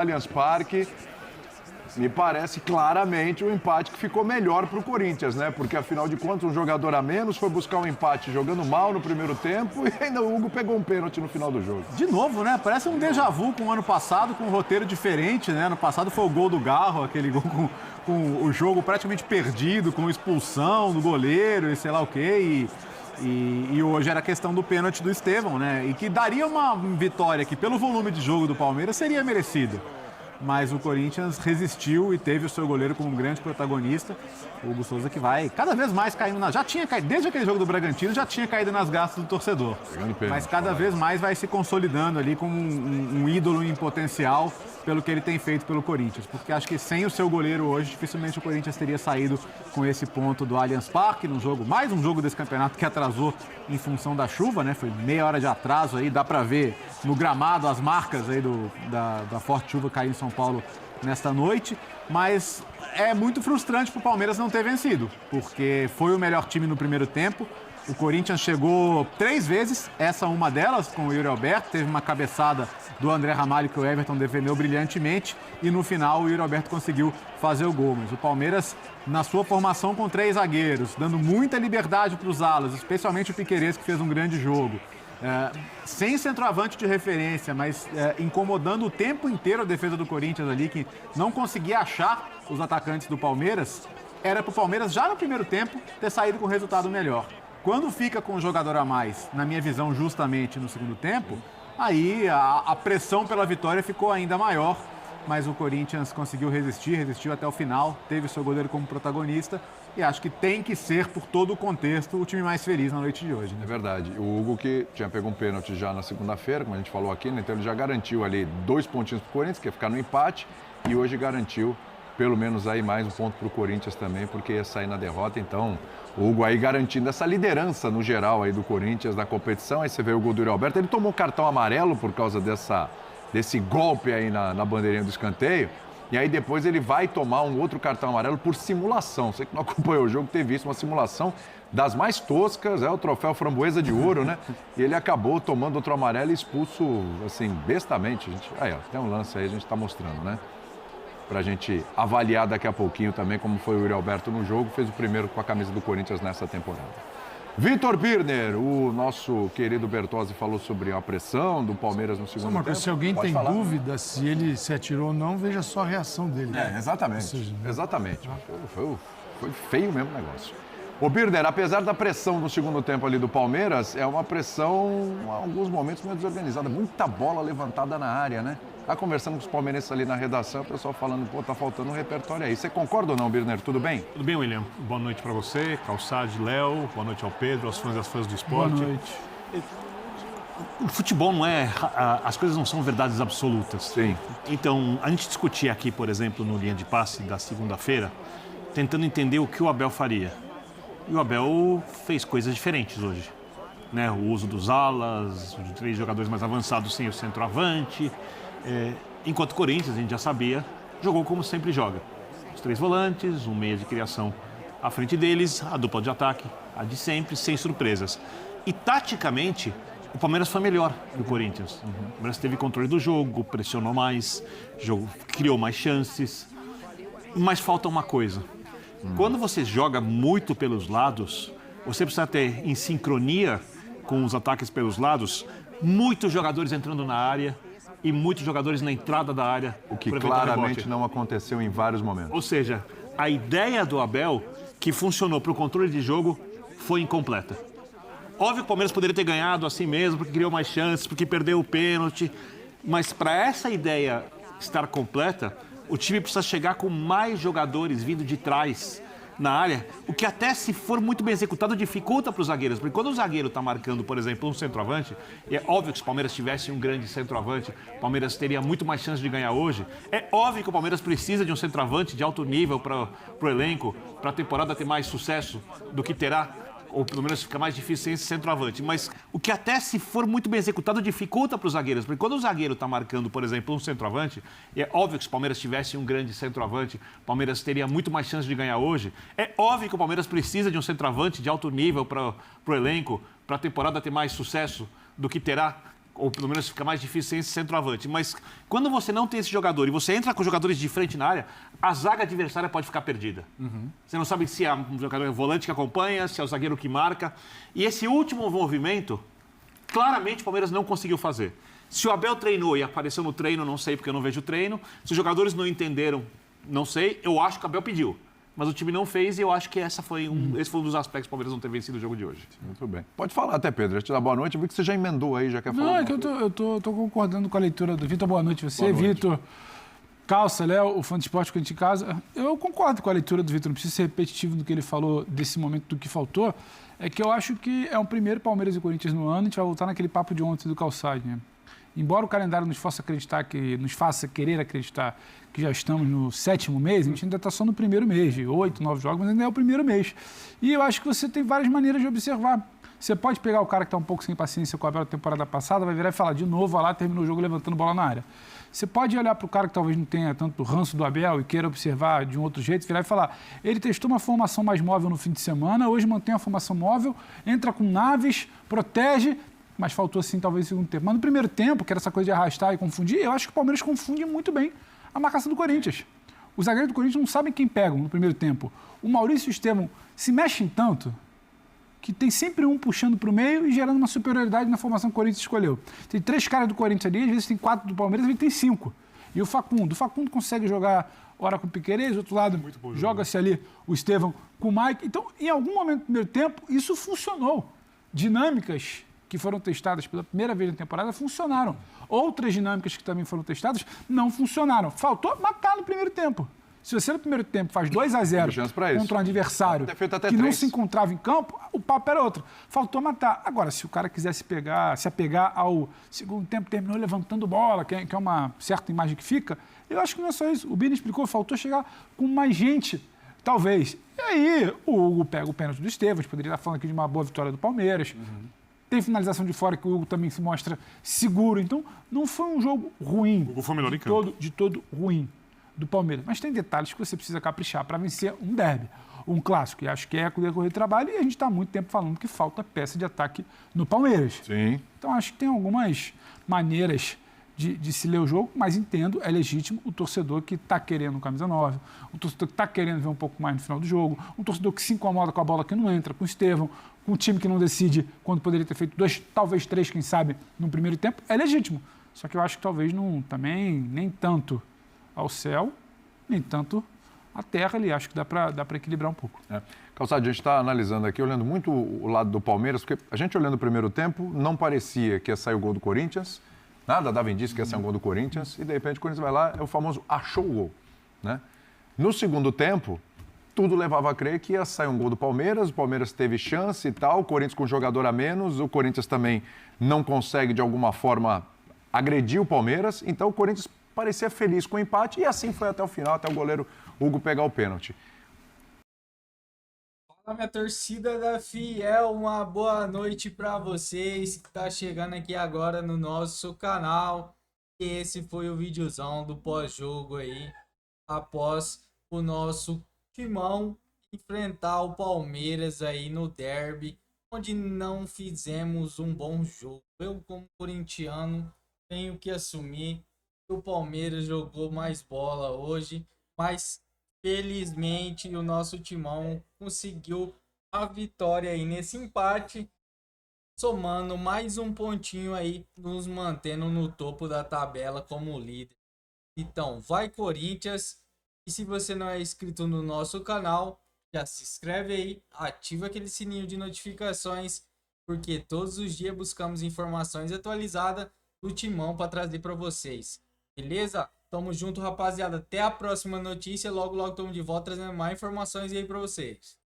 Allianz Parque, me parece claramente um empate que ficou melhor para o Corinthians, né? Porque, afinal de contas, um jogador a menos foi buscar um empate jogando mal no primeiro tempo e ainda o Hugo pegou um pênalti no final do jogo. De novo, né? Parece um déjà vu com o ano passado, com um roteiro diferente, né? Ano passado foi o gol do Garro, aquele gol com o jogo praticamente perdido, com expulsão do goleiro e sei lá o quê. E hoje era a questão do pênalti do Estevão, né? E que daria uma vitória que, pelo volume de jogo do Palmeiras, seria merecido. Mas o Corinthians resistiu e teve o seu goleiro como um grande protagonista. O Hugo Souza que vai cada vez mais caindo já tinha caído, desde aquele jogo do Bragantino, já tinha caído nas graças do torcedor. Mas cada vez mais vai se consolidando ali como um ídolo em potencial pelo que ele tem feito pelo Corinthians. Porque acho que sem o seu goleiro hoje, dificilmente o Corinthians teria saído com esse ponto do Allianz Parque, mais um jogo desse campeonato que atrasou em função da chuva, né? Foi meia hora de atraso aí, dá pra ver no gramado as marcas aí da forte chuva caindo em São Paulo nesta noite. Mas é muito frustrante pro Palmeiras não ter vencido, porque foi o melhor time no primeiro tempo. O Corinthians chegou 3 vezes, essa uma delas com o Yuri Alberto, teve uma cabeçada do André Ramalho que o Everton defendeu brilhantemente e no final o Yuri Alberto conseguiu fazer o gol. Mas o Palmeiras, na sua formação com 3 zagueiros, dando muita liberdade para os alas, especialmente o Piquerez que fez um grande jogo. Sem centroavante de referência, mas incomodando o tempo inteiro a defesa do Corinthians ali, que não conseguia achar os atacantes do Palmeiras, era para o Palmeiras já no primeiro tempo ter saído com um resultado melhor. Quando fica com um jogador a mais, na minha visão, justamente no segundo tempo, aí a pressão pela vitória ficou ainda maior, mas o Corinthians conseguiu resistiu até o final, teve o seu goleiro como protagonista e acho que tem que ser, por todo o contexto, o time mais feliz na noite de hoje. Né? É verdade. O Hugo, que tinha pego um pênalti já na segunda-feira, como a gente falou aqui, né? Então ele já garantiu ali 2 pontinhos para o Corinthians, que ia ficar no empate, e hoje garantiu pelo menos aí mais um ponto para o Corinthians também, porque ia sair na derrota. Então, o Hugo aí garantindo essa liderança no geral aí do Corinthians na competição. Aí você vê o gol do Yuri Alberto, ele tomou cartão amarelo por causa desse golpe aí na bandeirinha do escanteio. E aí depois ele vai tomar um outro cartão amarelo por simulação. Você que não acompanhou o jogo teve visto uma simulação das mais toscas, o troféu Framboesa de Ouro, né? E ele acabou tomando outro amarelo e expulso, assim, bestamente. Aí, ó, tem um lance aí, a gente tá mostrando, né? Pra gente avaliar daqui a pouquinho também como foi o Yuri Alberto no jogo. Fez o primeiro com a camisa do Corinthians nessa temporada. Vitor Birner, o nosso querido Bertozzi falou sobre a pressão do Palmeiras no segundo tempo. Se alguém tem dúvida se ele se atirou ou não, veja só a reação dele. Exatamente. Seja, exatamente. Foi feio mesmo o negócio. Ô Birner, apesar da pressão no segundo tempo ali do Palmeiras, é uma pressão, em alguns momentos, meio desorganizada. Muita bola levantada na área, né? Tá conversando com os palmeirenses ali na redação, o pessoal falando, pô, tá faltando um repertório aí. Você concorda ou não, Birner? Tudo bem? Tudo bem, William. Boa noite para você, Calçade, Léo. Boa noite ao Pedro, aos fãs e às fãs do esporte. Boa noite. O futebol não é... As coisas não são verdades absolutas. Sim. Então, a gente discutia aqui, por exemplo, no Linha de Passe da segunda-feira, tentando entender o que o Abel faria. E o Abel fez coisas diferentes hoje. Né? O uso dos alas, de 3 jogadores mais avançados sem o centroavante... enquanto o Corinthians, a gente já sabia, jogou como sempre joga. Os 3 volantes, um meia de criação à frente deles, a dupla de ataque, a de sempre, sem surpresas. E taticamente, o Palmeiras foi melhor que o Corinthians. O Palmeiras teve controle do jogo, pressionou mais, criou mais chances. Mas falta uma coisa. Quando você joga muito pelos lados, você precisa ter, em sincronia com os ataques pelos lados, muitos jogadores entrando na área, e muitos jogadores na entrada da área. O que claramente não aconteceu em vários momentos. Ou seja, a ideia do Abel, que funcionou para o controle de jogo, foi incompleta. Óbvio que o Palmeiras poderia ter ganhado assim mesmo, porque criou mais chances, porque perdeu o pênalti. Mas para essa ideia estar completa, o time precisa chegar com mais jogadores vindo de trás na área, o que até se for muito bem executado dificulta para os zagueiros, porque quando o zagueiro está marcando, por exemplo, um centroavante, e é óbvio que se o Palmeiras tivesse um grande centroavante, o Palmeiras teria muito mais chance de ganhar hoje. É óbvio que o Palmeiras precisa de um centroavante de alto nível para o elenco, para a temporada ter mais sucesso do que terá, ou pelo menos fica mais difícil sem esse centroavante. Mas o que até se for muito bem executado dificulta para os zagueiros, porque quando o zagueiro está marcando, por exemplo, um centroavante, e é óbvio que se o Palmeiras tivesse um grande centroavante, o Palmeiras teria muito mais chance de ganhar hoje. É óbvio que o Palmeiras precisa de um centroavante de alto nível para o elenco, para a temporada ter mais sucesso do que terá, ou pelo menos fica mais difícil sem esse centroavante. Mas quando você não tem esse jogador e você entra com jogadores de frente na área, a zaga adversária pode ficar perdida. Você não sabe se é um jogador volante que acompanha, se é o zagueiro que marca. E esse último movimento, claramente o Palmeiras não conseguiu fazer. Se o Abel treinou e apareceu no treino, não sei porque eu não vejo o treino. Se os jogadores não entenderam, não sei. Eu acho que o Abel pediu. Mas o time não fez e eu acho que esse foi um dos aspectos do Palmeiras não ter vencido o jogo de hoje. Muito bem. Pode falar até, Pedro. Eu te dar boa noite. Eu vi que você já emendou aí, já quer falar. Não, é que eu tô concordando com a leitura do Vitor. Boa noite você, Boa noite. Vitor. Calça, Léo, o fã de esporte que a gente em casa. Eu concordo com a leitura do Vitor, não preciso ser repetitivo no que ele falou desse momento do que faltou. É que eu acho que é um primeiro Palmeiras e Corinthians no ano, a gente vai voltar naquele papo de ontem do Calçade, né? Embora o calendário nos faça querer acreditar que já estamos no 7º mês, a gente ainda está só no primeiro mês, de 8, 9 jogos, mas ainda é o primeiro mês. E eu acho que você tem várias maneiras de observar. Você pode pegar o cara que está um pouco sem paciência com a Abel da temporada passada, vai virar e falar de novo, vai lá, terminou o jogo levantando bola na área. Você pode olhar para o cara que talvez não tenha tanto ranço do Abel e queira observar de um outro jeito, virar e falar, ele testou uma formação mais móvel no fim de semana, hoje mantém a formação móvel, entra com naves, protege, mas faltou assim talvez no segundo tempo. Mas no primeiro tempo, que era essa coisa de arrastar e confundir, eu acho que o Palmeiras confunde muito bem a marcação do Corinthians. Os zagueiros do Corinthians não sabem quem pegam no primeiro tempo. O Maurício e o Estevão se mexem tanto que tem sempre um puxando para o meio e gerando uma superioridade na formação que o Corinthians escolheu. Tem 3 caras do Corinthians ali, às vezes tem 4 do Palmeiras, às vezes tem 5. E o Facundo consegue jogar hora com o Piquerez, do outro lado joga-se ali o Estevão com o Mike. Então, em algum momento do primeiro tempo, isso funcionou. Dinâmicas que foram testadas pela primeira vez na temporada funcionaram. Outras dinâmicas que também foram testadas não funcionaram. Faltou matar no primeiro tempo. Se você no primeiro tempo faz 2-0 contra um adversário que não se encontrava em campo, o papo era outro. Faltou matar. Agora, se o cara quiser se apegar ao segundo tempo, terminou levantando bola, que é uma certa imagem que fica, eu acho que não é só isso. O Bini explicou, faltou chegar com mais gente, talvez. E aí, o Hugo pega o pênalti do Estevão, a gente poderia estar falando aqui de uma boa vitória do Palmeiras. Tem finalização de fora que o Hugo também se mostra seguro. Então, não foi um jogo ruim. O Hugo foi melhor em campo. De todo ruim do Palmeiras. Mas tem detalhes que você precisa caprichar para vencer um derby, um clássico. E acho que é a correr de trabalho e a gente está há muito tempo falando que falta peça de ataque no Palmeiras. Sim. Então, acho que tem algumas maneiras de se ler o jogo, mas entendo, é legítimo o torcedor que está querendo um camisa 9, o torcedor que está querendo ver um pouco mais no final do jogo, um torcedor que se incomoda com a bola que não entra, com o Estevão, com o time que não decide quando poderia ter feito 2, talvez 3, quem sabe, no primeiro tempo, é legítimo. Só que eu acho que talvez não, também nem tanto ao céu, nem tanto à terra ali. Acho que dá para equilibrar um pouco. Calçado, a gente está analisando aqui, olhando muito o lado do Palmeiras, porque a gente olhando o primeiro tempo, não parecia que ia sair o gol do Corinthians, nada dava indício que ia sair um gol do Corinthians, e de repente o Corinthians vai lá, é o famoso achou o gol, né? No segundo tempo, tudo levava a crer que ia sair um gol do Palmeiras, o Palmeiras teve chance e tal, o Corinthians com um jogador a menos, o Corinthians também não consegue de alguma forma agredir o Palmeiras, então o Corinthians parecia feliz com o empate e assim foi até o final, até o goleiro Hugo pegar o pênalti. Fala, minha torcida da Fiel, uma boa noite para vocês que tá chegando aqui agora no nosso canal. E esse foi o videozão do pós-jogo aí, após o nosso timão enfrentar o Palmeiras aí no derby, onde não fizemos um bom jogo. Eu, como corintiano, tenho que assumir que o Palmeiras jogou mais bola hoje, mas felizmente o nosso timão conseguiu a vitória aí nesse empate, somando mais um pontinho aí, nos mantendo no topo da tabela como líder. Então, vai Corinthians! E se você não é inscrito no nosso canal, já se inscreve aí, ativa aquele sininho de notificações, porque todos os dias buscamos informações atualizadas do timão para trazer para vocês. Beleza? Tamo junto, rapaziada. Até a próxima notícia. Logo, logo estamos de volta trazendo mais informações aí para vocês.